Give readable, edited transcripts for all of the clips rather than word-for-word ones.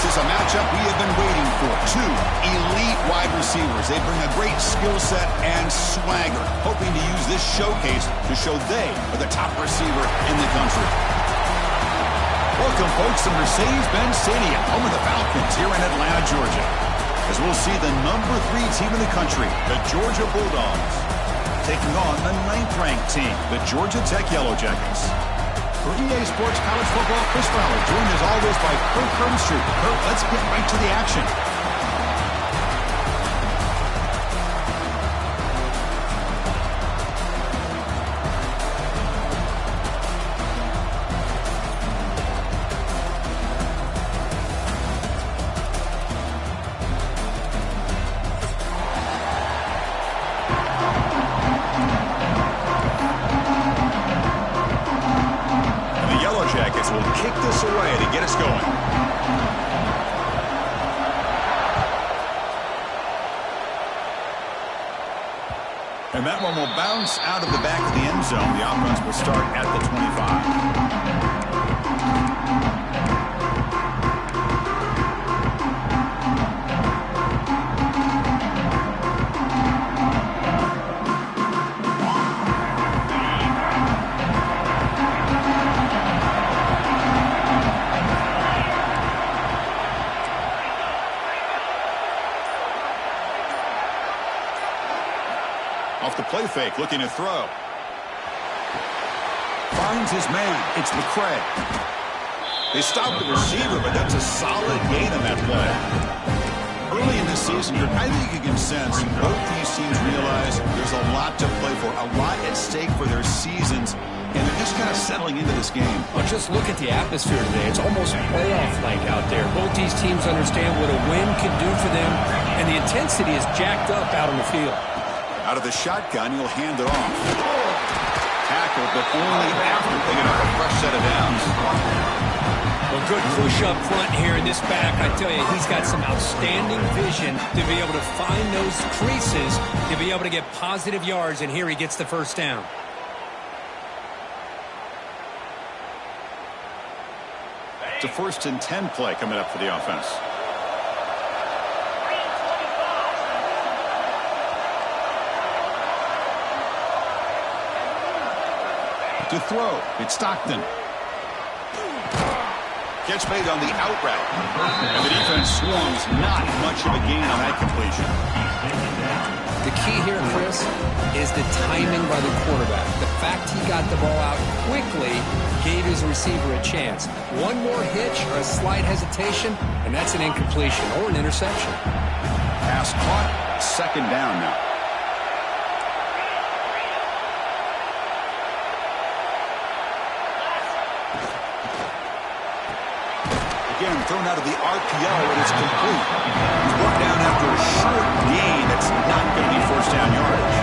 This is a matchup we have been waiting for. Two elite wide receivers. They bring a great skill set and swagger, hoping to use this showcase to show they are the top receiver in the country. Welcome, folks, to Mercedes-Benz Stadium, home of the Falcons here in Atlanta, Georgia, as we'll see the number 3 team in the country, the Georgia Bulldogs, taking on the 9th-ranked team, the Georgia Tech Yellow Jackets. For EA Sports College Football, Chris Fowler, joined as always by Kirk Herbstreit. Kirk, let's get right to the action. Will kick this away to get us going. And that one will bounce out of the back of the end zone. The offense will start at the 25. Off the play fake, looking to throw. Finds his man. It's McCray. They stopped the receiver, but that's a solid gain on that play. Early in the season, I think you can sense both these teams realize there's a lot to play for, a lot at stake for their seasons, and they're just kind of settling into this game. Well, just look at the atmosphere today. It's almost playoff-like out there. Both these teams understand what a win can do for them, and the intensity is jacked up out on the field. Out of the shotgun, he'll hand it off. Tackle, but only after picking up a fresh set of downs. Well, good push up front here in this back. I tell you, he's got some outstanding vision to be able to find those creases, to be able to get positive yards, and here he gets the first down. It's a 1st and 10 play coming up for the offense. To throw, it's Stockton. Catch made on the out route. And the defense swarms, not much of a gain on that completion. The key here, Chris, is the timing by the quarterback. The fact he got the ball out quickly gave his receiver a chance. One more hitch or a slight hesitation, and that's an incompletion or an interception. Pass caught, 2nd down now. Again, thrown out of the RPO, and it's complete. He's brought down after a short gain. That's not going to be 1st down yardage.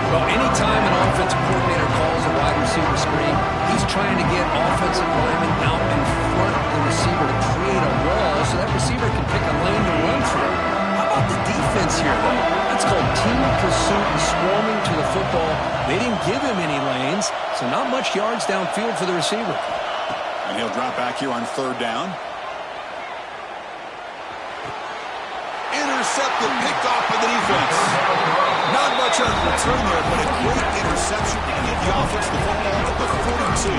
Well, anytime an offensive coordinator calls a wide receiver screen, he's trying to get offensive linemen out in front of the receiver to create a wall so that receiver can pick a lane to run through. How about the defense here, though? That's called team pursuit and swarming to the football. They didn't give him any lanes, so not much yards downfield for the receiver. And he'll drop back here on 3rd down. Intercepted, picked off by the defense. Not much on the return there, but a great interception to get the offense the football at the 42.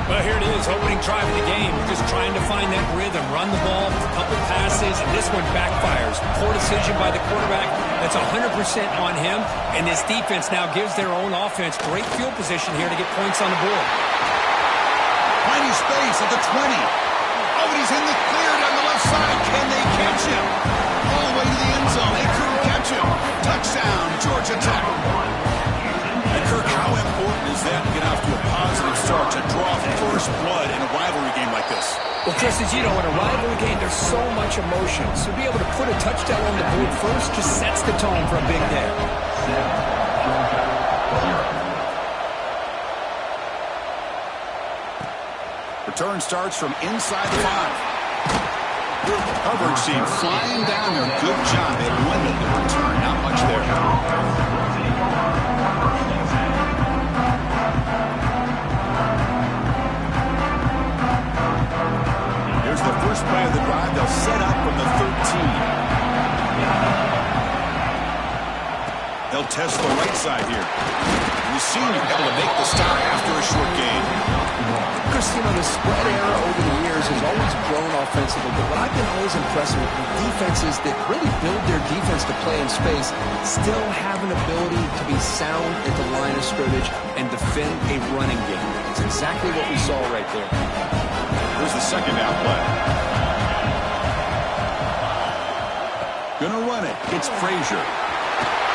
Well, here it is, opening drive of the game. Just trying to find that rhythm, run the ball, a couple passes, and this one backfires. Poor decision by the quarterback. That's 100% on him, and this defense now gives their own offense great field position here to get points on the board. Finding space at the 20. Oh, and he's in the clear down the left side. Can they catch him? All the way to the end zone. They couldn't catch him. Touchdown, Georgia Tech. And Kirk, how important is that to get off to a positive start, to draw first blood in a rivalry game like this? Well, Chris, as you know, in a rivalry game, there's so much emotion. So to be able to put a touchdown on the board first just sets the tone for a big day. Return starts from inside the 5. Coverage team flying down there. Good job. They limited the return. Not much there. Here's the first play of the drive. They'll set up from the 13. They'll test the right side here. And the senior able to make the stop after a short gain. Chris, the spread era over the years has always grown offensively, but what I've been always impressed with defenses that really build their defense to play in space still have an ability to be sound at the line of scrimmage and defend a running game. It's exactly what we saw right there. Here's the second down play. Gonna run it. It's Frazier.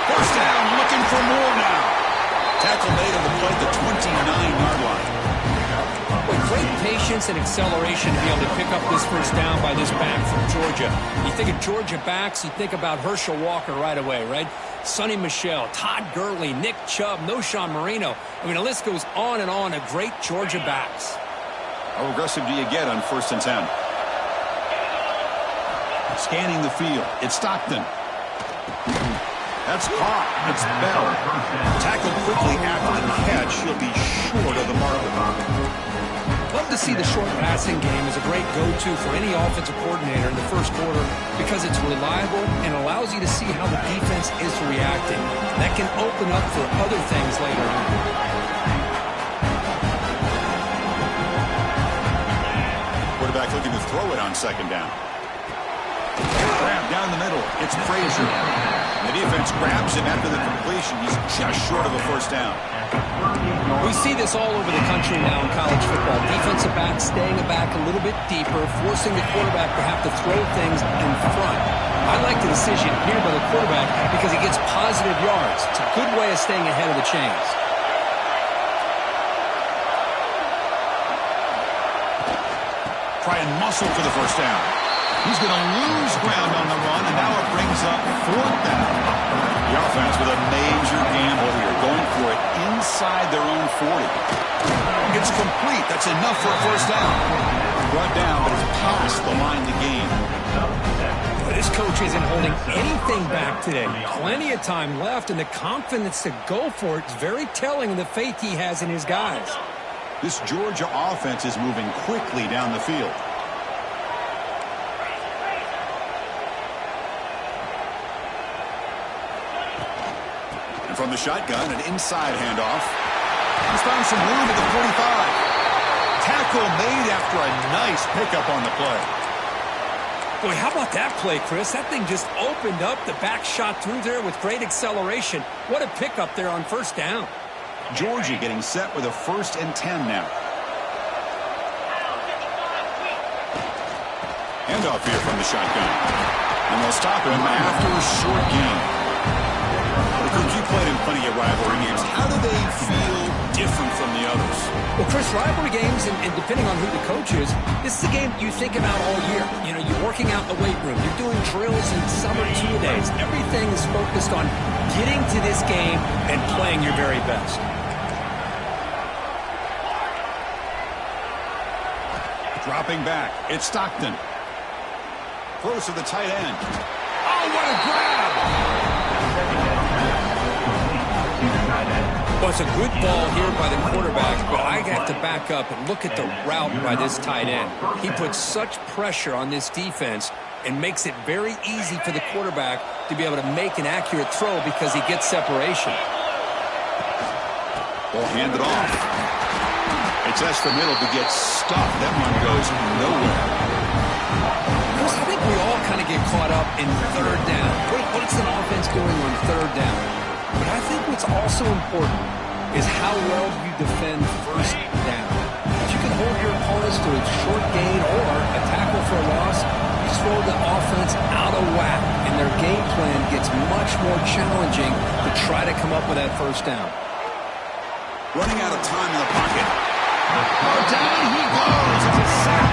First down, looking for more now. Tackle made on the play at the 29-yard line. With great patience and acceleration to be able to pick up this first down by this back from Georgia. You think of Georgia backs, you think about Herschel Walker right away, right? Sonny Michel, Todd Gurley, Nick Chubb, Noshawn Marino. I mean, the list goes on and on of great Georgia backs. How aggressive do you get on 1st and 10? Scanning the field. It's Stockton. That's caught. It's Bell. Tackled quickly after the catch. He'll be short of the marker. Love to see the short passing game as a great go-to for any offensive coordinator in the first quarter because it's reliable and allows you to see how the defense is reacting. That can open up for other things later on. Quarterback looking to throw it on 2nd down. Grab down the middle. It's Frazier. The defense grabs him after the completion. He's just short of a 1st down. We see this all over the country now in college football. Defensive backs staying back a little bit deeper, forcing the quarterback to have to throw things in front. I like the decision here by the quarterback because he gets positive yards. It's a good way of staying ahead of the chains. Try and muscle for the 1st down. He's going to lose ground on the run, and now it brings up 4th down. The offense with a major gamble here, going for it inside their own 40. It's complete. That's enough for a 1st down. Brought down, but it's past the line to gain. This coach isn't holding anything back today. Plenty of time left, and the confidence to go for it is very telling of the faith he has in his guys. This Georgia offense is moving quickly down the field. From the shotgun, an inside handoff. He's found some room at the 45. Tackle made after a nice pickup on the play. Boy, how about that play, Chris? That thing just opened up. The back shot through there with great acceleration. What a pickup there on 1st down. Georgia getting set with a 1st and 10 now. Handoff here from the shotgun. And they'll stop him after a short gain. Coach, you played in plenty of rivalry games. How do they feel different from the others? Well, Chris, rivalry games, and depending on who the coach is, this is a game you think about all year. You know, you're working out in the weight room. You're doing drills and summer two-a-days. Everything is focused on getting to this game and playing your very best. Dropping back. It's Stockton. Close to the tight end. Oh, what a grab! Well, it's a good ball here by the quarterback, but I got to back up and look at the route by this tight end. He puts such pressure on this defense and makes it very easy for the quarterback to be able to make an accurate throw because he gets separation. Ball handed off. It's Espinito who gets stuffed. That one goes nowhere. I think we all kind of get caught up in 3rd down. What's an offense doing on 3rd down? But I think what's also important is how well you defend 1st down. If you can hold your opponents to a short gain or a tackle for a loss, you throw the offense out of whack, and their game plan gets much more challenging to try to come up with that 1st down. Running out of time in the pocket. Oh, down he goes. It's a sack.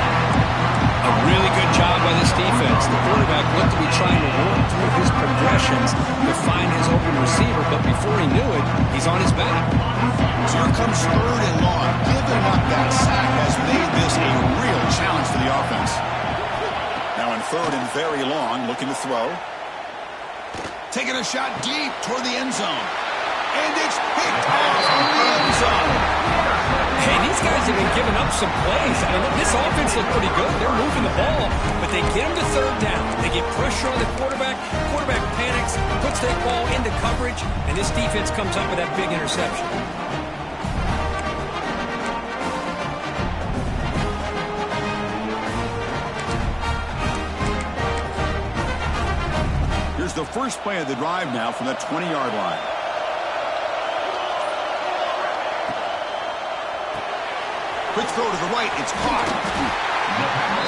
A really good job by this defense. The quarterback looked to be trying to work through his progressions to find his open receiver, but before he knew it, he's on his back. So here comes 3rd and long. Giving up that sack has made this a real challenge for the offense. Now in 3rd and very long, looking to throw. Taking a shot deep toward the end zone. And it's picked off in the end zone. Hey, these guys have been giving up some plays. I mean, this offense looked pretty good. They're moving the ball, but they get him to third down. They get pressure on the quarterback. Quarterback panics, puts that ball into coverage, and this defense comes up with that big interception. Here's the first play of the drive now from the 20-yard line. Quick throw to the right. It's caught.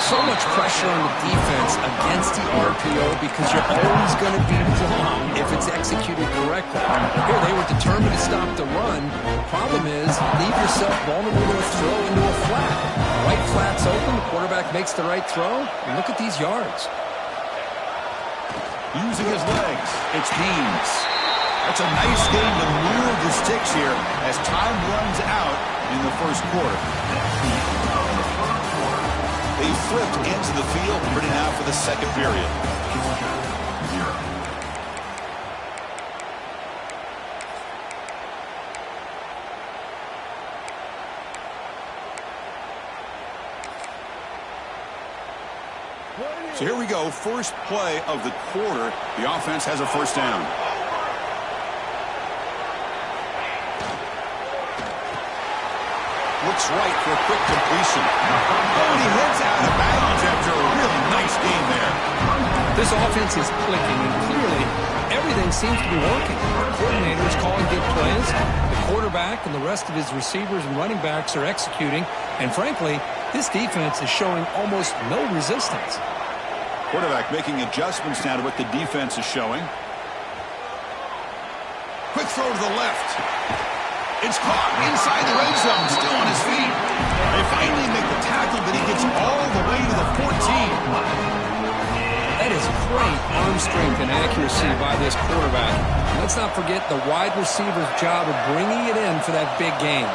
So much pressure on the defense against the RPO because you're always going to be wrong if it's executed correctly. Here, they were determined to stop the run. The problem is, leave yourself vulnerable to a throw into a flat. Right flat's open. The quarterback makes the right throw. And look at these yards. Using his legs, it's Haynes. That's a nice game to move the sticks here as time runs out in the first quarter. They flipped into the field, ready now for the second period. So here we go, first play of the quarter. The offense has a first down. Looks right for a quick completion. Oh, and he heads out of bounds after a really nice game there. This offense is clicking, and clearly everything seems to be working. The coordinator is calling good plays. The quarterback and the rest of his receivers and running backs are executing. And frankly, this defense is showing almost no resistance. Quarterback making adjustments now to what the defense is showing. Quick throw to the left. It's caught inside the red zone, still on his feet. They finally make the tackle, but he gets all the way to the 14. That is great arm strength and accuracy by this quarterback. And let's not forget the wide receiver's job of bringing it in for that big game.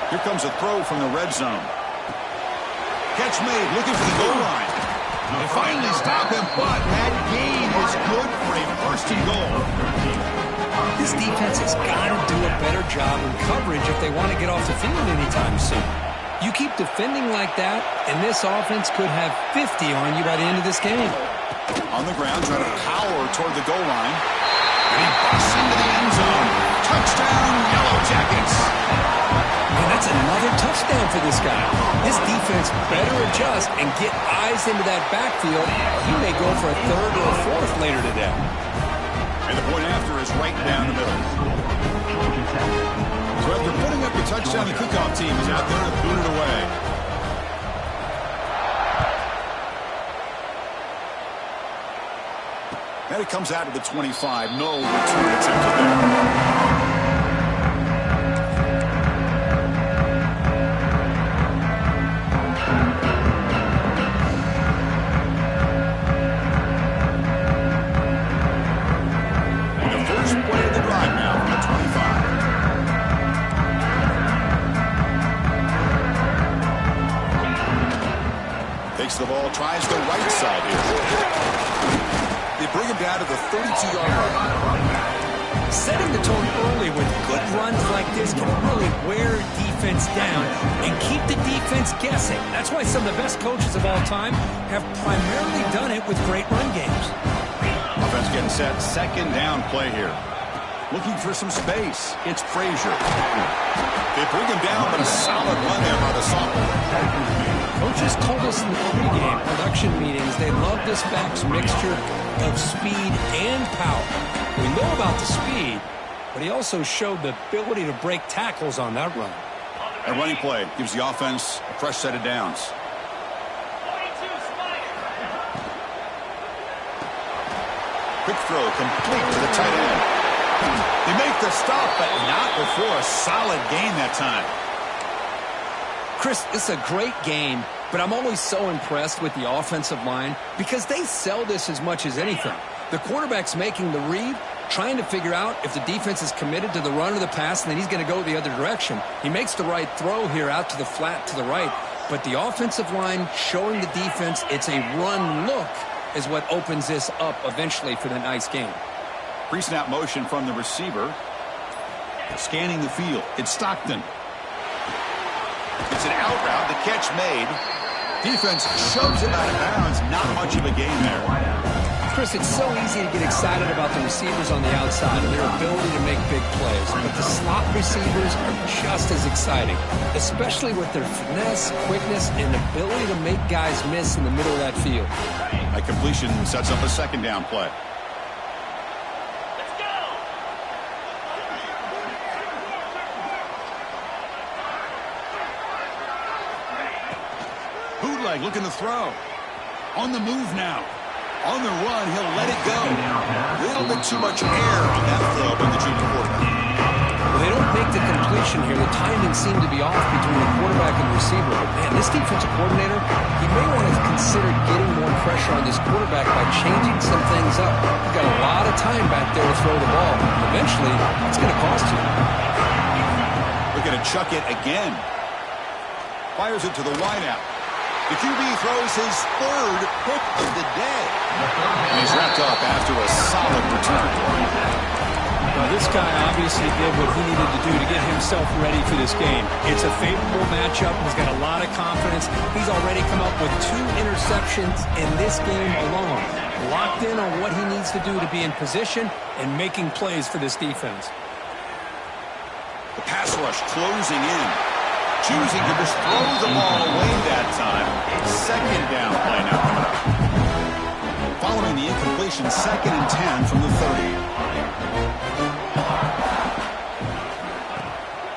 Here comes a throw from the red zone. Catch made, looking for the goal line. They finally stop him, but that gain is good for a first and goal. This defense has got to do a better job in coverage if they want to get off the field anytime soon. You keep defending like that, and this offense could have 50 on you by the end of this game. On the ground, trying to power toward the goal line. And he busts into the end zone. Touchdown, Yellow Jackets. And that's another touchdown for this guy. This defense better adjust and get eyes into that backfield. He may go for a third or a fourth later today. And the point after is right down the middle. So after putting up the touchdown, the kickoff team is out there to boot it away. And it comes out to the 25. No return attempted there. The ball, tries the right side here. They bring him down to the 32-yard line. Setting the tone early with good runs like this can really wear defense down and keep the defense guessing. That's why some of the best coaches of all time have primarily done it with great run games. Offense getting set, second down play here. Looking for some space. It's Frazier. They bring him down, but a solid run there by the sophomore. Coaches told us in the pregame production meetings they love this back's mixture of speed and power. We know about the speed, but he also showed the ability to break tackles on that run. A running play gives the offense a fresh set of downs. Quick throw, complete to the tight end. They make the stop, but not before a solid gain that time. Chris, it's a great game, but I'm always so impressed with the offensive line because they sell this as much as anything. The quarterback's making the read, trying to figure out if the defense is committed to the run or the pass, and then he's going to go the other direction. He makes the right throw here out to the flat to the right, but the offensive line showing the defense it's a run look is what opens this up eventually for the nice game. Pre-snap motion from the receiver. Scanning the field. It's Stockton. It's an out route. The catch made. Defense shoves him out of bounds. Not much of a gain there. Chris, it's so easy to get excited about the receivers on the outside and their ability to make big plays. But the slot receivers are just as exciting, especially with their finesse, quickness, and ability to make guys miss in the middle of that field. A completion sets up a second down play. Bootleg looking to throw. On the move now. On the run, he'll let it go. A little bit too much air on that throw by the junior quarterback. Well, they don't make the completion here. The timing seemed to be off between the quarterback and the receiver. But, man, this defensive coordinator, he may want to consider getting more pressure on this quarterback by changing some things up. You've got a lot of time back there to throw the ball. Eventually, it's going to cost you. We're going to chuck it again. Fires it to the wideout. The QB throws his third pick of the day. And he's wrapped up after a solid return. Well, this guy obviously did what he needed to do to get himself ready for this game. It's a favorable matchup. He's got a lot of confidence. He's already come up with 2 interceptions in this game alone. Locked in on what he needs to do to be in position and making plays for this defense. The pass rush closing in. Choosing to just throw the ball away that time. Second down play now coming up. Following the incompletion, 2nd and 10 from the 30.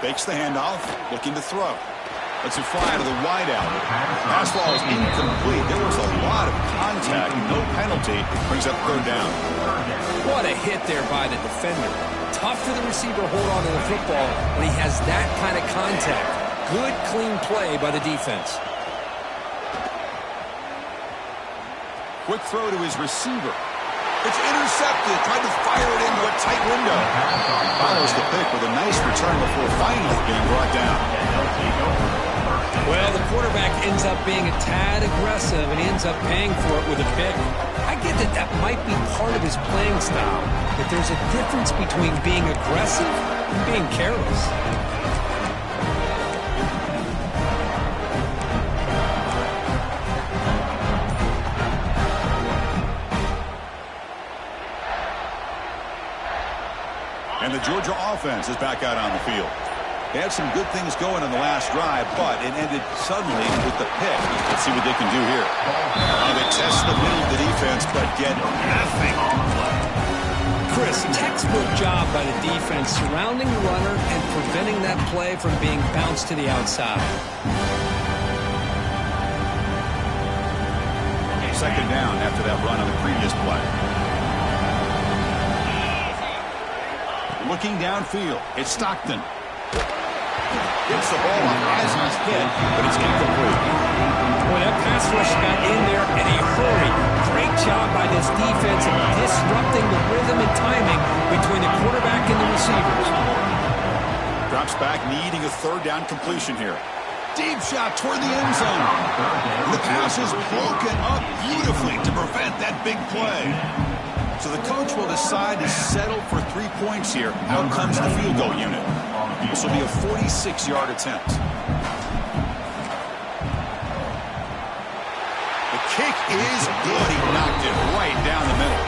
Fakes the handoff, looking to throw. Lets it fly to the wideout. Pass ball is incomplete. There was a lot of contact. No penalty. Brings up 3rd down. What a hit there by the defender. Tough for the receiver to hold on to the football when he has that kind of contact. Good, clean play by the defense. Quick throw to his receiver. It's intercepted. Tried to fire it into a tight window. Follows the pick with a nice return before finally being brought down. Well, the quarterback ends up being a tad aggressive, and he ends up paying for it with a pick. I get that that might be part of his playing style, but there's a difference between being aggressive and being careless. And the Georgia offense is back out on the field. They had some good things going on the last drive, but it ended suddenly with the pick. Let's see what they can do here. They test the middle of the defense, but get nothing on the play. Chris, textbook job by the defense surrounding the runner and preventing that play from being bounced to the outside. 2nd down after that run on the previous play. Looking downfield, it's Stockton. Gets the ball as he's hit, but it's incomplete. Boy, that pass rush got in there in a hurry. Great job by this defense of disrupting the rhythm and timing between the quarterback and the receivers. Drops back, needing a 3rd down completion here. Deep shot toward the end zone. The pass is broken up beautifully to prevent that big play. So the coach will decide to settle for 3 points here. Out comes the field goal unit. This will be a 46-yard attempt. The kick is good. He knocked it right down the middle.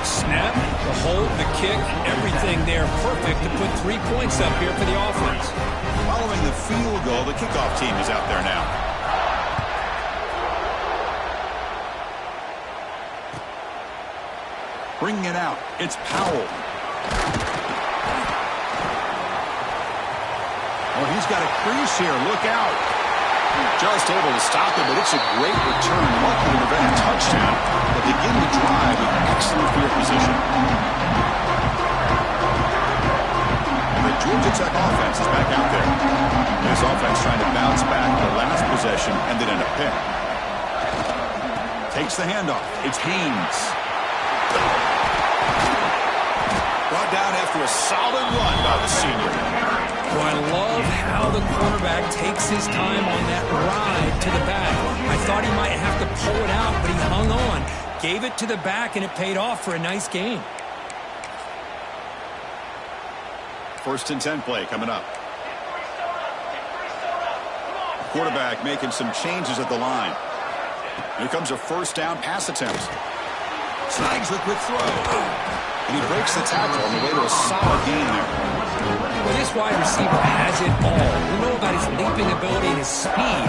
Snap, the hold, the kick, everything there perfect to put 3 points up here for the offense. Following the field goal, the kickoff team is out there now. Bringing it out, it's Powell. Oh, he's got a crease here. Look out. Just able to stop it, but it's a great return. Lucky to prevent a touchdown, but begin the drive with excellent field position. The Georgia Tech offense is back out there. This offense trying to bounce back. The last possession ended in a pick. Takes the handoff. It's Haynes. Brought down after a solid run by the senior. Well, I love how the quarterback takes his time on that ride to the back. I thought he might have to pull it out, but he hung on. Gave it to the back, and it paid off for a nice gain. 1st and 10 play coming up. Quarterback making some changes at the line. Here comes a first down pass attempt. Snags the quick throw. And he breaks the tackle on the way to a solid gain there. Well, this wide receiver has it all. We know about his leaping ability and his speed.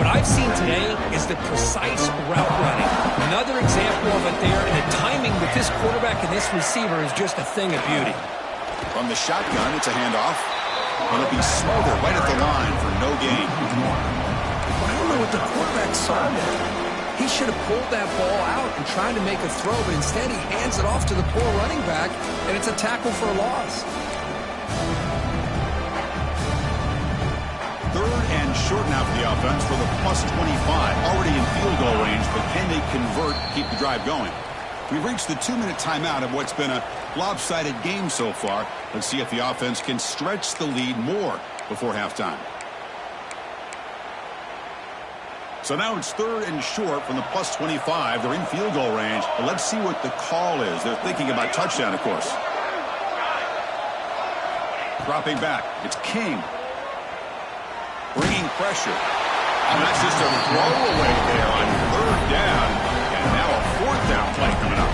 What I've seen today is the precise route running. Another example of it there, and the timing with this quarterback and this receiver is just a thing of beauty. From the shotgun, it's a handoff. Going to be smothered right at the line for no gain. I don't know what the quarterback saw there. He should have pulled that ball out and tried to make a throw, but instead he hands it off to the poor running back, and it's a tackle for a loss. Third and short now for the offense for the plus 25. Already in field goal range, but can they convert, keep the drive going? We've reached the 2-minute timeout of what's been a lopsided game so far. Let's see if the offense can stretch the lead more before halftime. So now it's third and short from the plus 25. They're in field goal range. But let's see what the call is. They're thinking about touchdown, of course. Dropping back. It's King. Bringing pressure. And that's just a throwaway there on third down. And now a fourth down play coming up.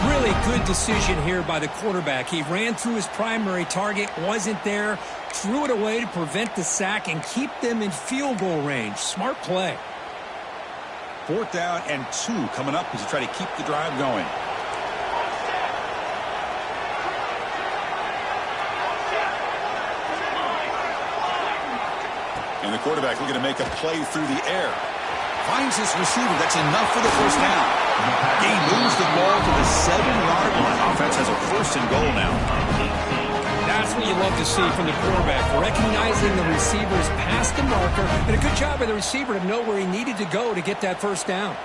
Really good decision here by the quarterback. He ran through his primary target, wasn't there, threw it away to prevent the sack and keep them in field goal range. Smart play. Fourth down and 2 coming up as you try to keep the drive going. And the quarterback looking to make a play through the air. Finds his receiver. That's enough for the first down. He moves the ball to the 7-yard line. Offense has a first and goal now. That's what you love to see from the quarterback, recognizing the receiver's past the marker, and a good job by the receiver to know where he needed to go to get that first down.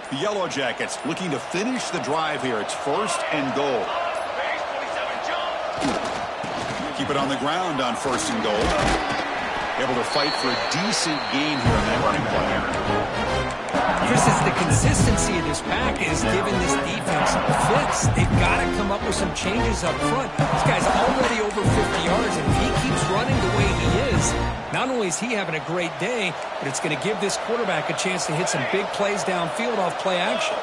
The Yellow Jackets looking to finish the drive here. It's first and goal. Keep it on the ground on first and goal. Able to fight for a decent gain here in that running play. Chris, it's the consistency of this pack is giving this defense fits. They've got to come up with some changes up front. This guy's already over 50 yards, and if he keeps running the way he is, not only is he having a great day, but it's going to give this quarterback a chance to hit some big plays downfield off play action.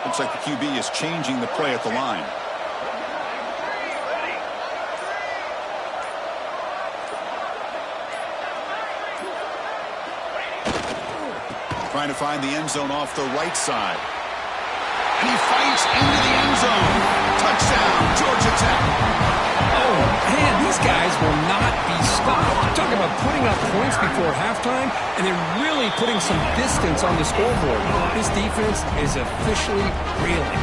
Looks like the QB is changing the play at the line. Trying to find the end zone off the right side. And he fights into the end zone. Touchdown, Georgia Tech. Oh, man, these guys will not be stopped. Talking about putting up points before halftime, and then really putting some distance on the scoreboard. This defense is officially reeling.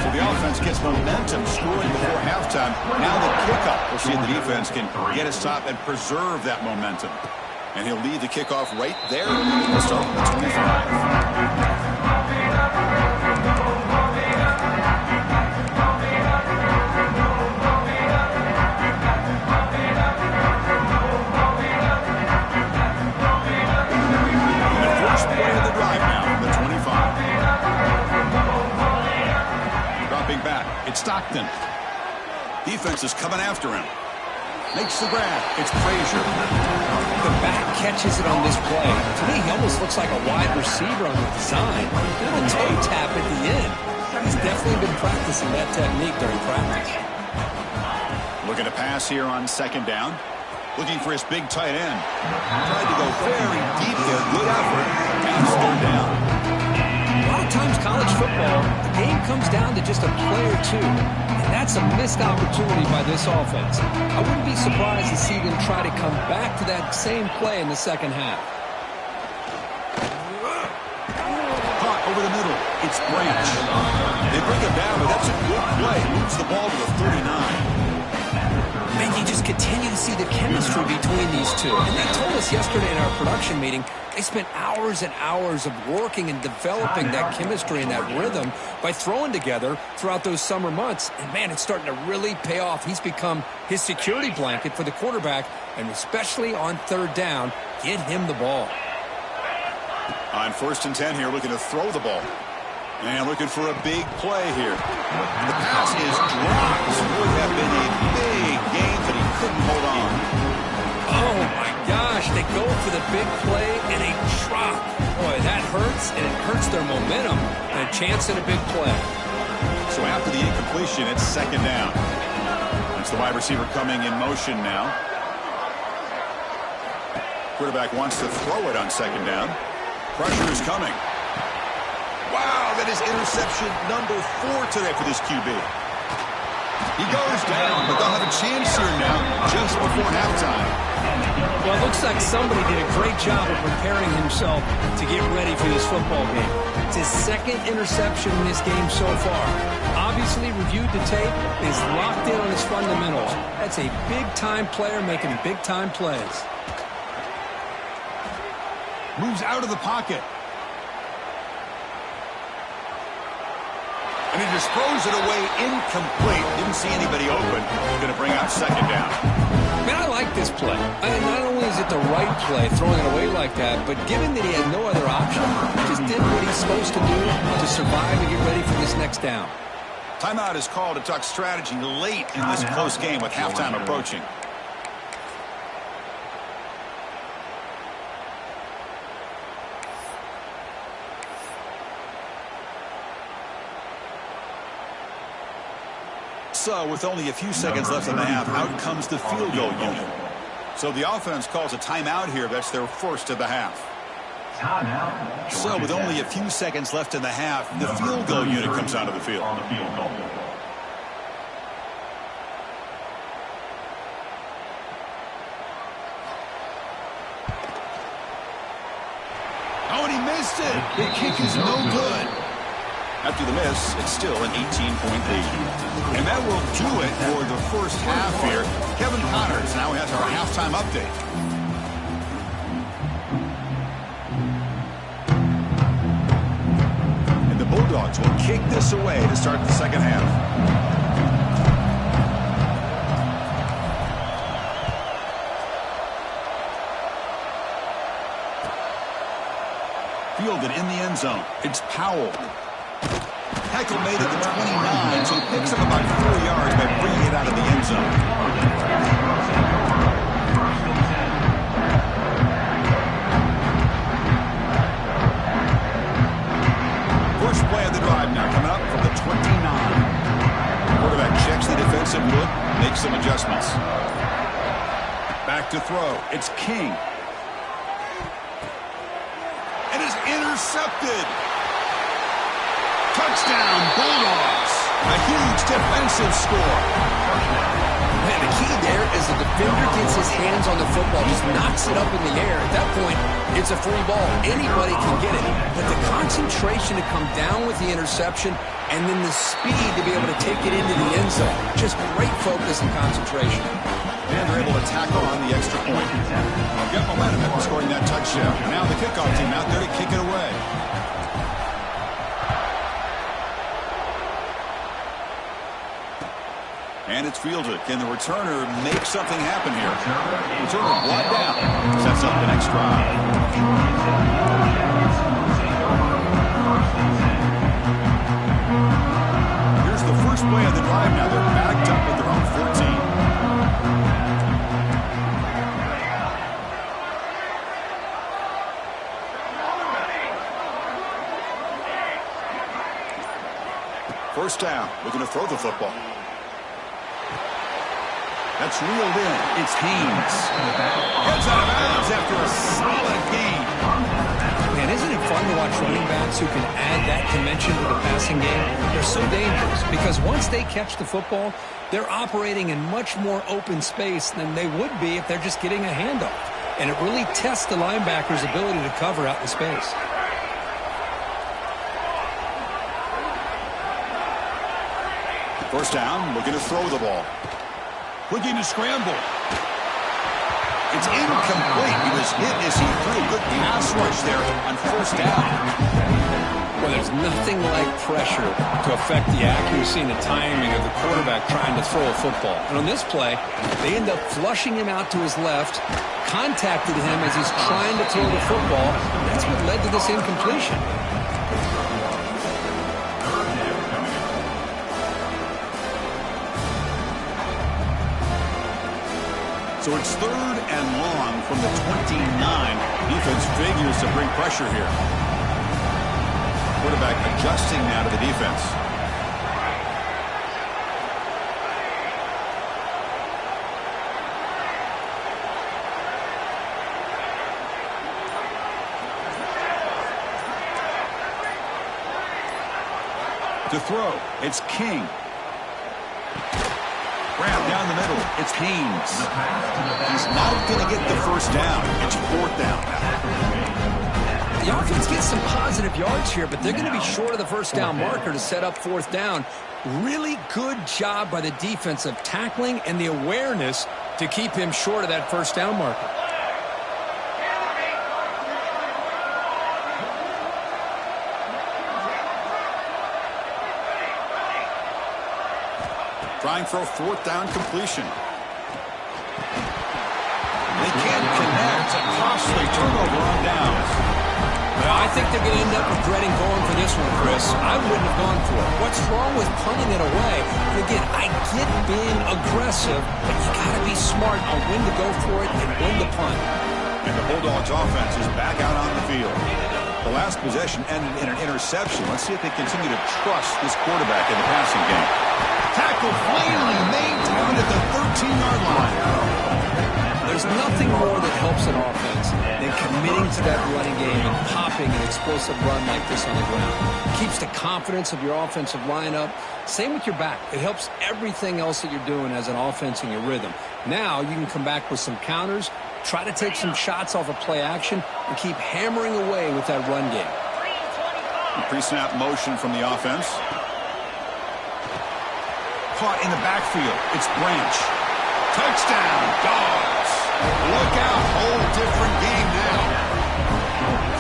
So the offense gets momentum scoring before halftime. Now the kickoff. We'll see if the defense can get a stop and preserve that momentum. And he'll lead the kickoff right there. We'll start with the 25. It's Stockton. Defense is coming after him. Makes the grab. It's Frazier. The back catches it on this play. To me, he almost looks like a wide receiver on the design. A little toe tap at the end. He's definitely been practicing that technique during practice. Looking to pass here on second down. Looking for his big tight end. Tried to go very deep there. Good effort. And third down. A lot of times college football, the game comes down to just a play or two. And that's a missed opportunity by this offense. I wouldn't be surprised to see them try to come back to that same play in the second half. Caught over the middle. It's Branch. They bring him down, but that's a good play. Moves the ball to the 39. Man, you just continue to see the chemistry between these two. And they told us yesterday in our production meeting, they spent hours and hours of working and developing that chemistry and that rhythm by throwing together throughout those summer months. And, man, it's starting to really pay off. He's become his security blanket for the quarterback, and especially on third down, get him the ball. On 1st and 10 here, looking to throw the ball. And looking for a big play here. The pass is dropped. Would have been a big gain, but he couldn't hold on. Oh, my gosh. They go for the big play and a drop. Boy, that hurts, and it hurts their momentum. And a chance at a big play. So after the incompletion, it's 2nd down. That's the wide receiver coming in motion now. Quarterback wants to throw it on 2nd down. Pressure is coming. Wow, that is interception number 4 today for this QB. He goes down, but they'll have a chance here now just before halftime. Well, it looks like somebody did a great job of preparing himself to get ready for this football game. It's his 2nd interception in this game so far. Obviously reviewed the tape, is locked in on his fundamentals. That's a big-time player making big-time plays. Moves out of the pocket. And he just throws it away incomplete. Didn't see anybody open. Going to bring out 2nd down. Man, I like this play. I mean, not only is it the right play, throwing it away like that, but given that he had no other option, he just did what he's supposed to do to survive and get ready for this next down. Timeout is called to talk strategy late in this close game with halftime approaching. So, with only a few seconds left in the half, out comes the field goal unit. So the offense calls a timeout here. That's their first of the half. So, with only a few seconds left in the half, the field goal unit comes out of the field. Oh, and he missed it. The kick is no good. After the miss, it's still an 18-point lead. And that will do it for the first half here. Kevin Connors now has our halftime update. And the Bulldogs will kick this away to start the second half. Fielded in the end zone. It's Powell. Heckle made it to 29, so he picks up about 4 yards by bringing it out of the end zone. First play of the drive now coming up from the 29. Quarterback checks the defensive look, makes some adjustments. Back to throw. It's King. And it's intercepted. Touchdown, Bulldogs. A huge defensive score. Man, the key there is the defender gets his hands on the football, just knocks it up in the air. At that point, it's a free ball. Anybody can get it. But the concentration to come down with the interception and then the speed to be able to take it into the end zone. Just great focus and concentration. And they're able to tack on the extra point. Get momentum after scoring that touchdown. Now the kickoff team out there to kick it away. And it's fielded. Can the returner make something happen here? Returner brought down. Sets up the next drive. Here's the first play of the drive now. They're backed up at their own 14. First down. Looking to throw the football. That's reeled in. It's Haynes. Gets out of bounds after a solid gain. Man, isn't it fun to watch running backs who can add that dimension to the passing game? They're so dangerous because once they catch the football, they're operating in much more open space than they would be if they're just getting a handoff. And it really tests the linebacker's ability to cover out in space. First down, looking to throw the ball. Looking to scramble. It's incomplete. He was hit as he threw a good pass rush there on first down. Well, there's nothing like pressure to affect the accuracy and the timing of the quarterback trying to throw a football. And on this play, they end up flushing him out to his left, contacted him as he's trying to throw the football. That's what led to this incompletion. So it's 3rd and long from the 29. Defense figures to bring pressure here. Quarterback adjusting now to the defense. To throw, it's King. Grab down the middle. It's Haynes. He's not going to get the first down. It's 4th down. The offense gets some positive yards here, but they're going to be short of the first down marker to set up 4th down. Really good job by the defense of tackling and the awareness to keep him short of that first down marker. Trying for a 4th down completion. They can't connect. A costly turnover on downs. Well, I think they're going to end up regretting going for this one, Chris. I wouldn't have gone for it. What's wrong with punting it away? And again, I get being aggressive, but you got to be smart on when to go for it and when to punt. And the Bulldogs offense is back out on the field. The last possession ended in an interception. Let's see if they continue to trust this quarterback in the passing game. Tackle finally maintained at the 13-yard line. There's nothing more that helps an offense than committing to that running game and popping an explosive run like this on the ground. It keeps the confidence of your offensive lineup. Same with your back. It helps everything else that you're doing as an offense in your rhythm. Now you can come back with some counters, try to take some shots off of play action, and keep hammering away with that run game. Pre-snap motion from the offense. Caught in the backfield. It's Branch. Touchdown, Dogs. Look out. Whole different game now.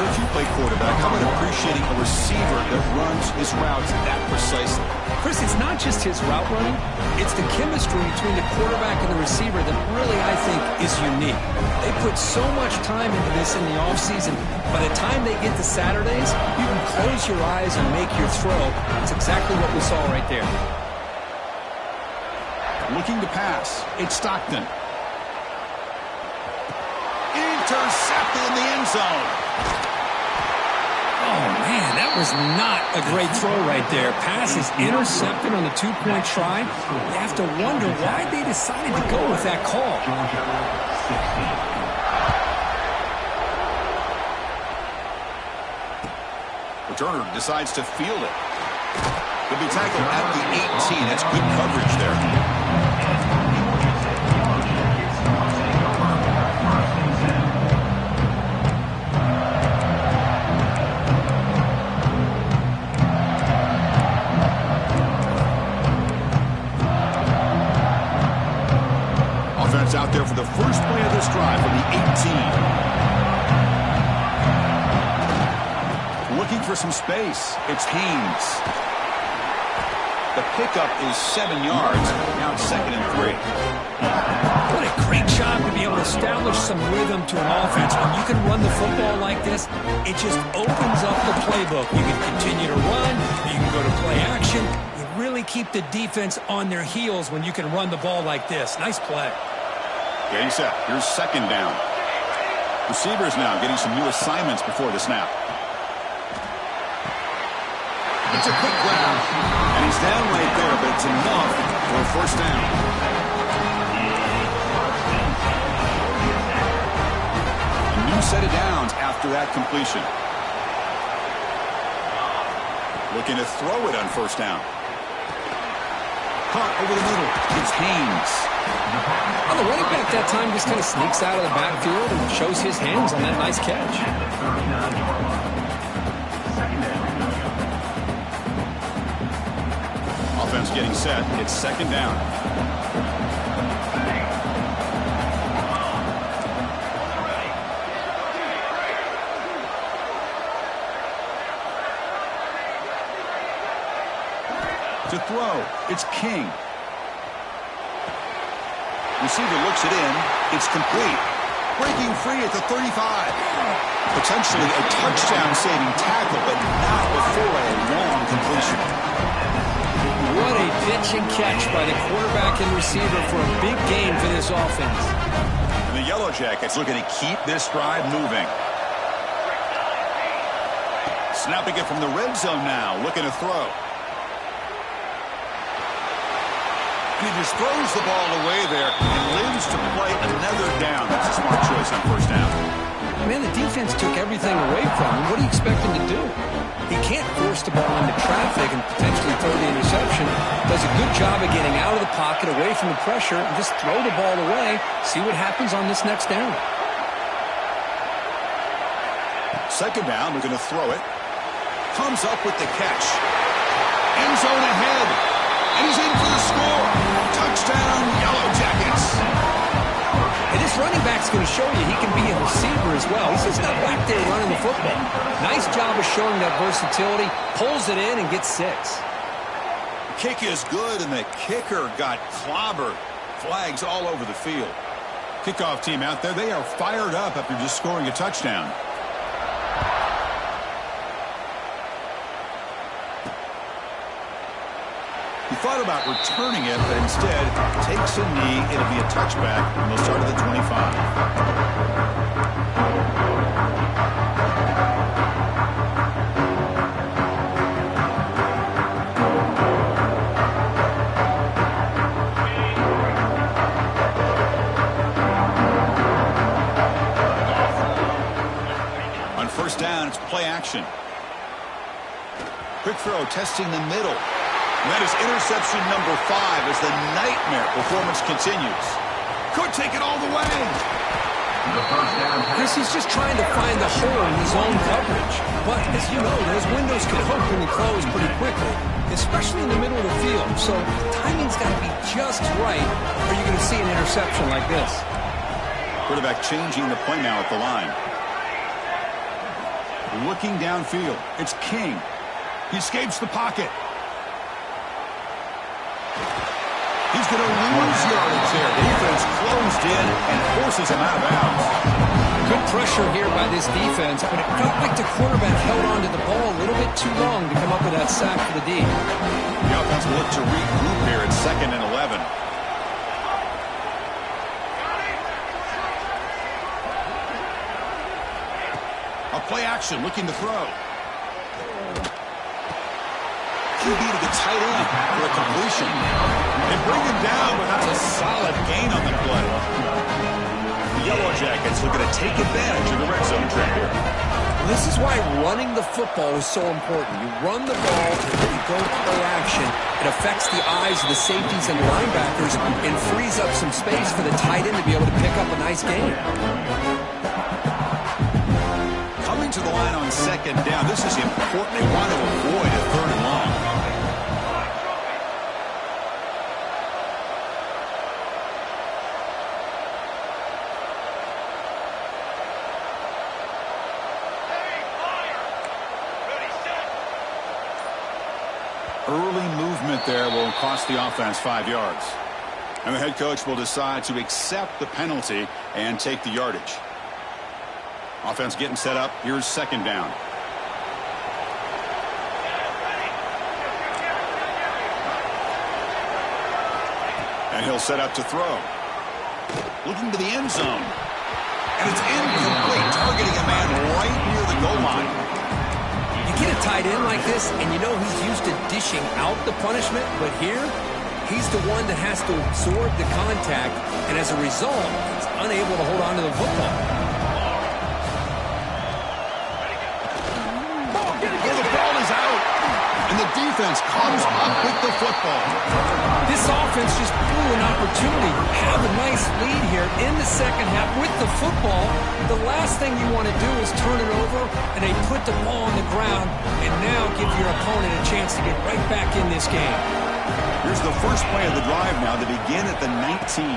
If you play quarterback, how about appreciating a receiver that runs his routes that precisely? Chris, it's not just his route running. It's the chemistry between the quarterback and the receiver that really, I think, is unique. They put so much time into this in the offseason. By the time they get to Saturdays, you can close your eyes and make your throw. It's exactly what we saw right there. Looking to pass. It's Stockton. Intercepted in the end zone. Oh, man, that was not a great throw right there. Pass is intercepted on the two-point try. You have to wonder why they decided to go with that call. Returner decides to field it. He'll be tackled at the 18. That's good coverage there. Offense out there for the first play of this drive from the 18. Looking for some space. It's Haynes. The pickup is 7 yards. Now it's 2nd and 3. What a great job to be able to establish some rhythm to an offense. When you can run the football like this, it just opens up the playbook. You can continue to run. You can go to play action. You really keep the defense on their heels when you can run the ball like this. Nice play. Getting set. Here's 2nd down. Receivers now getting some new assignments before the snap. It's a quick grab. And he's down right there, but it's enough for a first down. A new set of downs after that completion. Looking to throw it on first down. Caught over the middle. It's Haynes. Well, the running back that time just kind of sneaks out of the backfield and shows his hands on that nice catch. Offense getting set. It's 2nd down. To throw, it's King. Receiver looks it in. It's complete. Breaking free at the 35. Potentially a touchdown-saving tackle, but not before a long completion. What a pitch and catch by the quarterback and receiver for a big gain for this offense. And the Yellow Jackets looking to keep this drive moving. Snapping it from the red zone now, looking to throw. He just throws the ball away there and lives to play another down. That's a smart choice on first down. Man, the defense took everything away from him. What do you expect him to do? He can't force the ball into traffic and potentially throw the interception. Does a good job of getting out of the pocket, away from the pressure, and just throw the ball away. See what happens on this next down. Second down, we're going to throw it. Comes up with the catch. End zone ahead. And he's in for the score. Touchdown, Yellow Jackets. And this running back's going to show you he can be a receiver as well. He's just not back there running the football. Nice job of showing that versatility. Pulls it in and gets 6. Kick is good, and the kicker got clobbered. Flags all over the field. Kickoff team out there, they are fired up after just scoring a touchdown. He thought about returning it, but instead takes a knee. It'll be a touchback, and they'll start at the 25. On first down, it's play action. Quick throw, testing the middle. And that is interception number 5 as the nightmare performance continues. Could take it all the way. Chris, he's just trying to find the hole in his own coverage. But, as you know, those windows can open and close pretty quickly, especially in the middle of the field. So the timing's got to be just right, or you're going to see an interception like this. Quarterback changing the play now at the line. Looking downfield. It's King. He escapes the pocket. He's going to lose yardage there. Defense closed in and forces him out of bounds. Good pressure here by this defense, but it felt like the quarterback held on to the ball a little bit too long to come up with that sack for the D. The offense will look to regroup here at 2nd and 11. A play action, looking to throw. QB to the tight end for a completion. And bring him down, but that's a solid gain on the play. The Yellow Jackets looking to take advantage of the red zone trap. This is why running the football is so important. You run the ball, and then you go play action. It affects the eyes of the safeties and linebackers and frees up some space for the tight end to be able to pick up a nice gain. Coming to the line on second down, this is important. They want to avoid a 3rd and long. Early movement there will cost the offense 5 yards. And the head coach will decide to accept the penalty and take the yardage. Offense getting set up. Here's 2nd down. And he'll set up to throw. Looking to the end zone. And it's incomplete, targeting a man right near the goal line. Get a tight end like this, and you know he's used to dishing out the punishment, but here, he's the one that has to absorb the contact, and as a result, he's unable to hold on to the football. The ball is out, and the defense comes up with the football. This offense just blew an opportunity. Have a nice lead here in the second half with the football. The last thing you want to do is turn it over, and they put the ball on the ground, and now give your opponent a chance to get right back in this game. Here's the first play of the drive now to begin at the 19.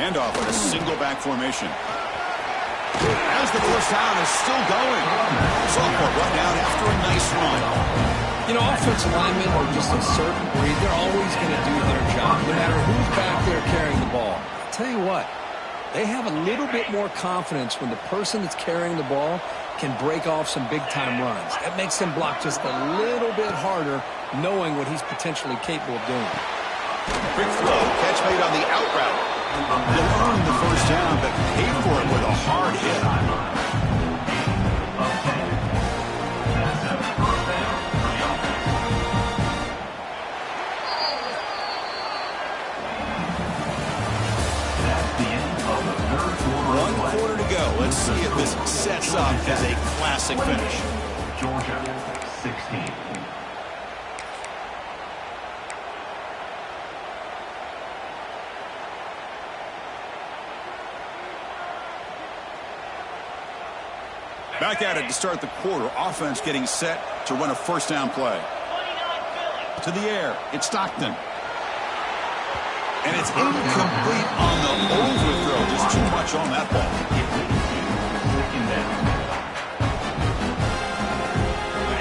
Handoff with a single back formation. As the first down is still going. Sophomore brought down after a nice run. You offensive linemen are just a certain breed. They're always going to do their job, no matter who's back there carrying the ball. I'll tell you what, they have a little bit more confidence when the person that's carrying the ball can break off some big-time runs. That makes them block just a little bit harder, knowing what he's potentially capable of doing. Quick throw, catch made on the out route. They'll earn the first down, but pay for it with a hard hit. One quarter to go. Let's see if this sets up as a classic finish. Georgia, 16. Back at it to start the quarter. Offense getting set to run a first down play. To the air. It's Stockton. And it's incomplete on the overthrow. Just too much on that ball.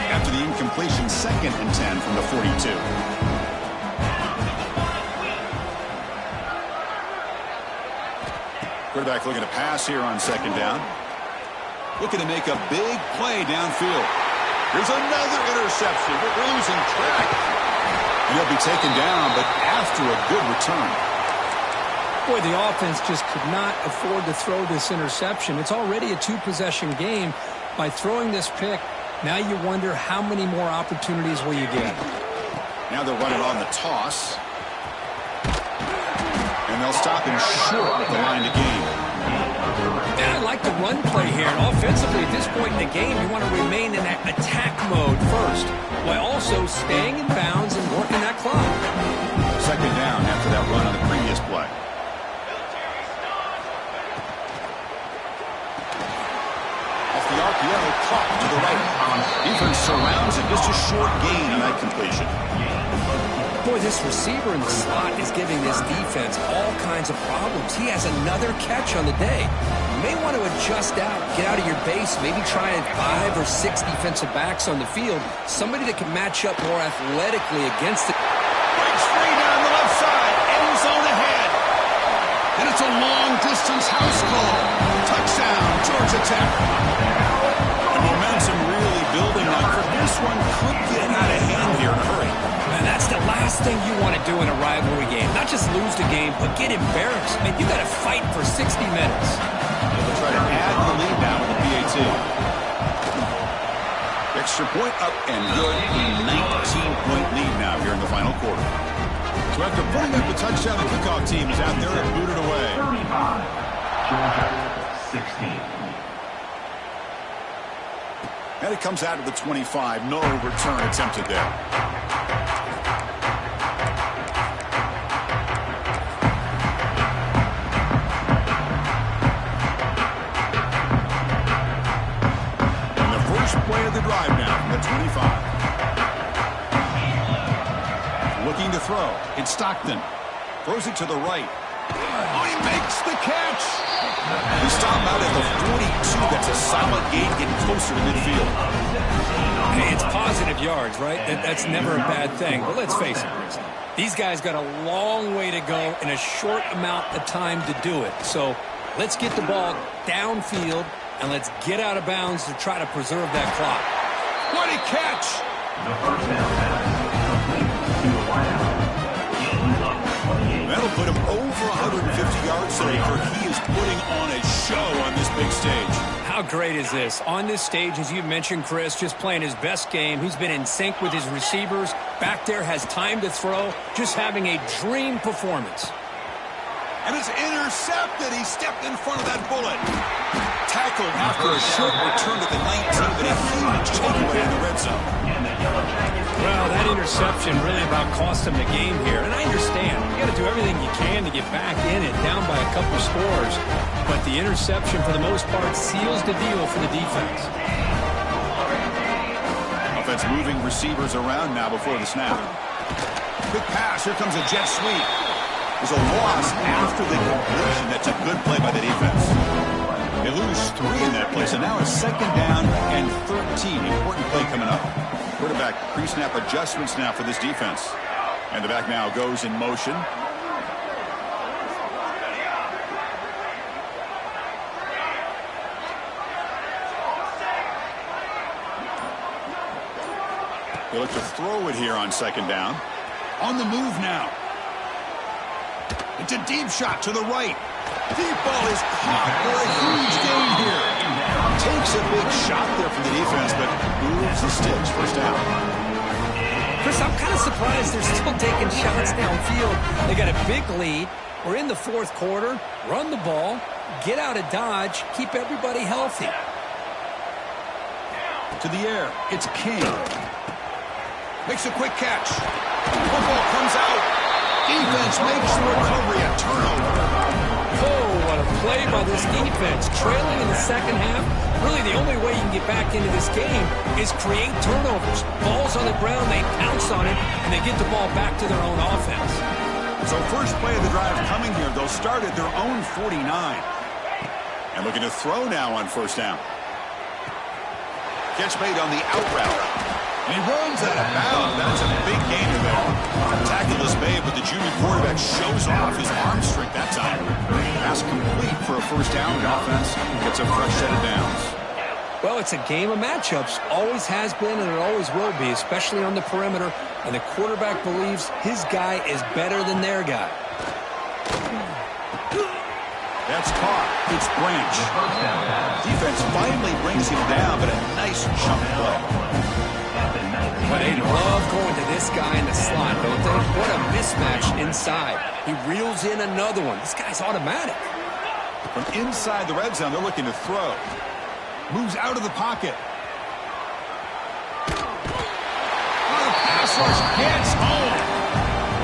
After the incompletion, 2nd and 10 from the 42. Quarterback looking to pass here on 2nd down. Looking to make a big play downfield. Here's another interception. We're losing track. And he'll be taken down, but after a good return. Boy, the offense just could not afford to throw this interception. It's already a 2-possession game. By throwing this pick, now you wonder how many more opportunities will you get. Now they're running on the toss. And they'll stop him short at the line to gain. And I like the run play here. And offensively, at this point in the game, you want to remain in that attack mode first, while also staying in bounds and working that clock. 2nd down after that run on the previous play. Off the RPO, caught to the right. Defense surrounds it. Just a short gain on that completion. Boy, this receiver in the slot is giving this defense all kinds of problems. He has another catch on the day. You may want to adjust out, get out of your base, maybe try 5 or 6 defensive backs on the field, somebody that can match up more athletically against it. Breaks free down the left side, end zone ahead. And it's a long-distance house call. Touchdown, Georgia Tech. The momentum really building now. This one could get out of hand here in a hurry. Man, that's the last thing you want to do in a rivalry game. Not just lose the game, but get embarrassed. Man, you got to fight for 60 minutes. They'll try to add the lead now with the PAT. Extra point up and good. 19-point lead now here in the final quarter. So after putting up the touchdown, the kickoff team is out there and booted away. 35. Georgia, 16. And it comes out of the 25. No return attempted there. And the first play of the drive now from the 25. Looking to throw. It's Stockton. Throws it to the right. Oh, he makes the catch. He stopped out at the 42. That's a solid gain, getting closer to midfield. Hey, it's positive yards, right? That's never a bad thing. But let's face it, these guys got a long way to go in a short amount of time to do it. So let's get the ball downfield, and let's get out of bounds to try to preserve that clock. What a catch! The first down pass complete to the wideout. That'll put him over 150 yards today. He is putting on a show on this big stage. How great is this? On this stage, as you mentioned, Chris, just playing his best game. He's been in sync with his receivers. Back there, has time to throw. Just having a dream performance. And it's intercepted. He stepped in front of that bullet. Tackled after a short return to the 19, but a huge takeaway in the red zone. Well, that interception really about cost him the game here. And I understand. You got to do everything you can to get back in it, down by a couple scores. But the interception, for the most part, seals the deal for the defense. Offense moving receivers around now before the snap. Quick pass. Here comes a jet sweep. There's a loss after the completion. That's a good play by the defense. They lose 3 in that play, so now it's 2nd down and 13. Important play coming up. Quarterback pre-snap adjustments now for this defense. And the back now goes in motion. They look to throw it here on second down. On the move now. It's a deep shot to the right. Deep ball is caught for a huge gain here. Takes a big shot there from the defense, but moves the sticks. First down. Chris, I'm kind of surprised they're still taking shots downfield. They got a big lead. We're in the fourth quarter. Run the ball. Get out of Dodge. Keep everybody healthy. To the air. It's King. Makes a quick catch. Football comes out. Defense makes the recovery. A turnover. Oh, what a play by this defense. Trailing in the second half. Really, the only way you can get back into this game is create turnovers. Ball's on the ground, they pounce on it, and they get the ball back to their own offense. So first play of the drive coming here. They'll start at their own 49. And looking to throw now on first down. Catch made on the out route. And he runs out of bounds. That's a big gain there. Tackle is made, but the junior quarterback shows off his arm strength that time. Pass complete for a first down. The offense gets a fresh set of downs. Well, it's a game of matchups. Always has been, and it always will be, especially on the perimeter. And the quarterback believes his guy is better than their guy. That's caught. It's Branch. Defense finally brings him down, but a nice jump play. But they love going to this guy in the slot, don't they? What a mismatch inside. He reels in another one. This guy's automatic. From inside the red zone, they're looking to throw. Moves out of the pocket. Oh, the pass rush gets home.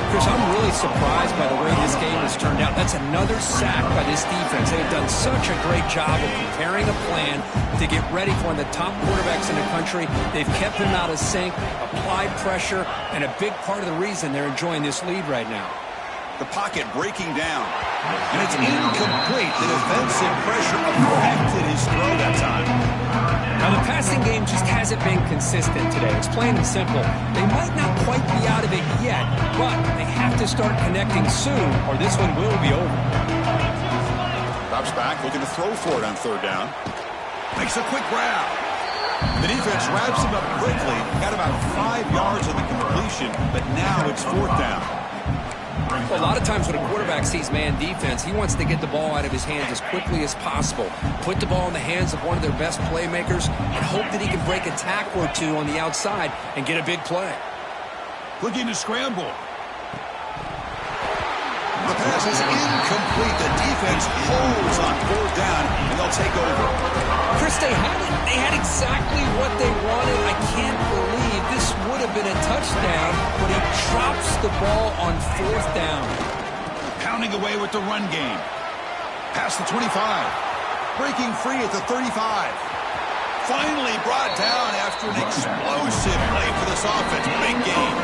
Chris, I'm really surprised by the way this game has turned out. That's another sack by this defense. They've done such a great job of preparing a plan to get ready for one of the top quarterbacks in the country. They've kept him out of sync, applied pressure, and a big part of the reason they're enjoying this lead right now. The pocket breaking down. And it's incomplete. The defensive pressure affected his throw that time. Now, the passing game just hasn't been consistent today. It's plain and simple. They might not quite be out of it yet, but they have to start connecting soon, or this one will be over. Drops back, looking to throw for it on third down. Makes a quick grab. The defense wraps him up quickly. Got about 5 yards of the completion, but now it's fourth down. Well, a lot of times when a quarterback sees man defense, he wants to get the ball out of his hands as quickly as possible, put the ball in the hands of one of their best playmakers, and hope that he can break a tackle or two on the outside and get a big play. Looking to scramble. The pass is incomplete. The defense holds on fourth down, and they'll take over. Chris, they had it. They had exactly what they wanted. I can't believe this would have been a touchdown, but he drops the ball on fourth down. Pounding away with the run game. Past the 25. Breaking free at the 35. Finally brought down after an explosive play for this offense. Big game.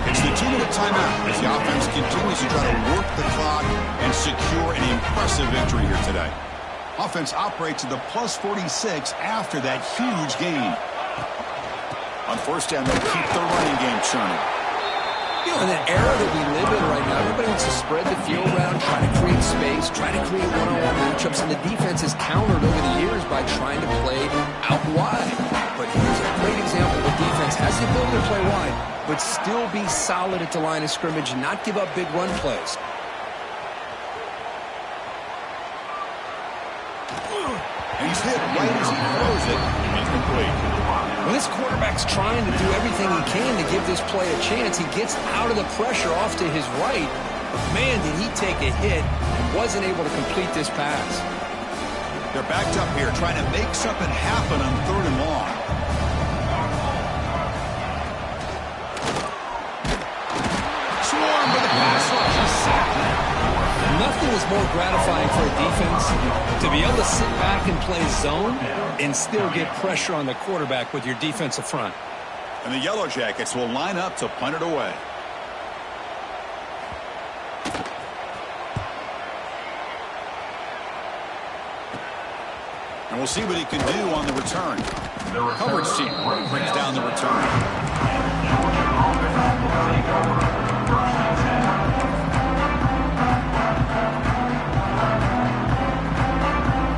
It's the 2-minute timeout as the offense continues to try to work the clock and secure an impressive victory here today. Offense operates at the plus 46 after that huge gain. On first down, they'll keep the running game churning. You know, in the era that we live in right now, everybody wants to spread the field around, try to create space, try to create one-on-one matchups, and the defense has countered over the years by trying to play out wide. But here's a great example where defense has the ability to play wide, but still be solid at the line of scrimmage and not give up big run plays. And he's hit right as he throws it. Incomplete. When this quarterback's trying to do everything he can to give this play a chance, he gets out of the pressure off to his right. But man, did he take a hit and wasn't able to complete this pass. They're backed up here trying to make something happen on third and long. Swarm with a pass rush. A sack. Nothing is more gratifying for a defense to be able to sit back and play zone and still get pressure on the quarterback with your defensive front. And the Yellow Jackets will line up to punt it away. And we'll see what he can do on the return. Coverage team brings down the return.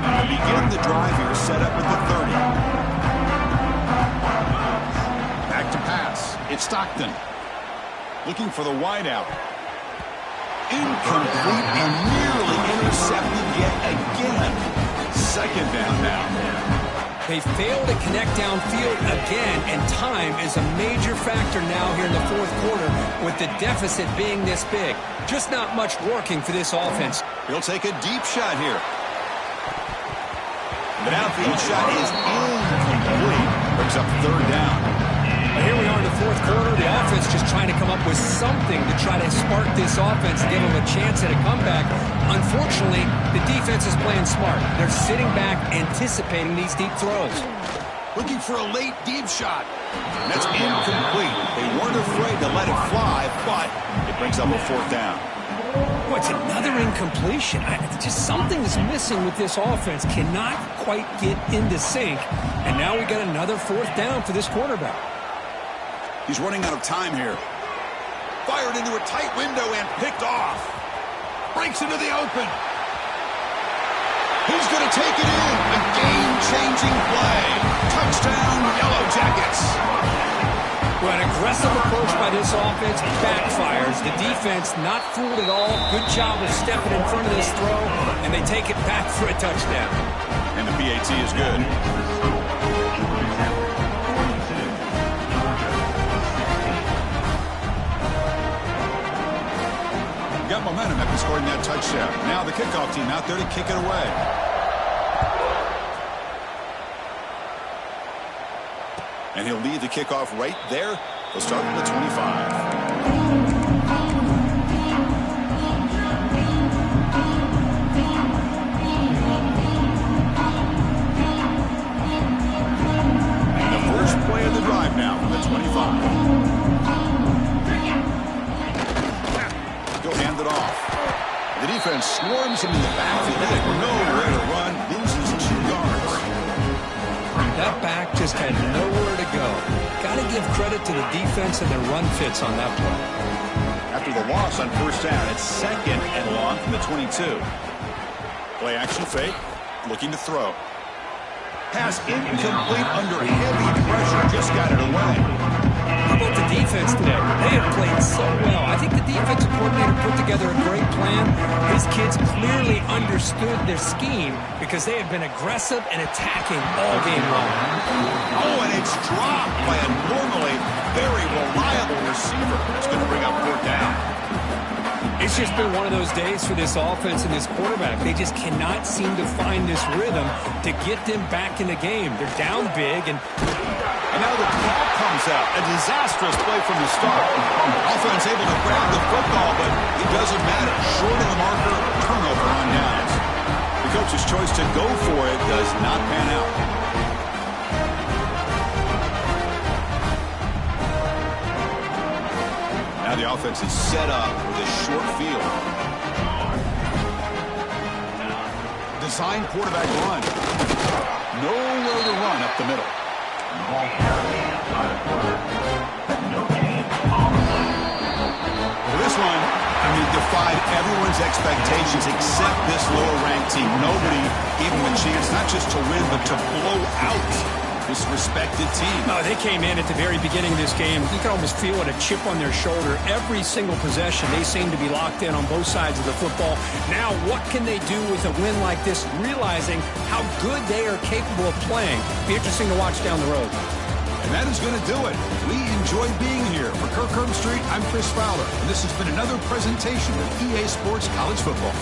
And we begin the drive here, set up at the 30. Back to pass. It's Stockton. Looking for the wideout. Incomplete and nearly intercepted yet again. Second down now. They fail to connect downfield again, and time is a major factor now here in the fourth quarter with the deficit being this big. Just not much working for this offense. He'll take a deep shot here. The downfield shot is incomplete. Brings up third down. Here we are in the fourth quarter. The offense just trying to come up with something to try to spark this offense and give them a chance at a comeback. Unfortunately, the defense is playing smart. They're sitting back, anticipating these deep throws. Looking for a late deep shot. That's incomplete. They weren't afraid to let it fly, but it brings up a fourth down. Oh, it's another incompletion. Just something is missing with this offense. Cannot quite get into sync. And now we got another fourth down for this quarterback. He's running out of time here. Fired into a tight window and picked off. Breaks into the open. He's going to take it in. A game-changing play. Touchdown, Yellow Jackets. Well, an aggressive approach by this offense backfires. The defense not fooled at all. Good job of stepping in front of this throw, and they take it back for a touchdown. And the PAT is good. Got momentum after scoring that touchdown. Now the kickoff team out there to kick it away. And he'll lead the kickoff right there. He'll start at the 25. Play of the drive now from the 25. He'll hand it off. The defense swarms him in the backfield. They have nowhere to run. Loses 2 yards. That back just had nowhere to go. Got to give credit to the defense and their run fits on that play. After the loss on first down, it's second and long from the 22. Play action fake. Looking to throw. Pass incomplete under heavy pressure. Just got it away. How about the defense today? They have played so well. I think the defensive coordinator put together a great plan. His kids clearly understood their scheme because they have been aggressive and attacking all game long. Oh, and it's dropped by a normally very reliable receiver. That's going to bring up fourth down. It's just been one of those days for this offense and this quarterback. They just cannot seem to find this rhythm to get them back in the game. They're down big, and now the ball comes out. A disastrous play from the start. Offense able to grab the football, but it doesn't matter. Short of the marker, turnover on downs. The coach's choice to go for it does not pan out. Now the offense is set up with a short field. Design quarterback run. Nowhere to run up the middle. For this one, I mean, defied everyone's expectations except this lower-ranked team. Nobody gave them a chance not just to win, but to blow out this respected team. No, they came in at the very beginning of this game. You can almost feel it, a chip on their shoulder. Every single possession, they seem to be locked in on both sides of the football. Now, what can they do with a win like this, realizing how good they are capable of playing? Be interesting to watch down the road. And that is going to do it. We enjoyed being here. For Kirk Herbstreit, I'm Chris Fowler, and this has been another presentation of EA Sports College Football.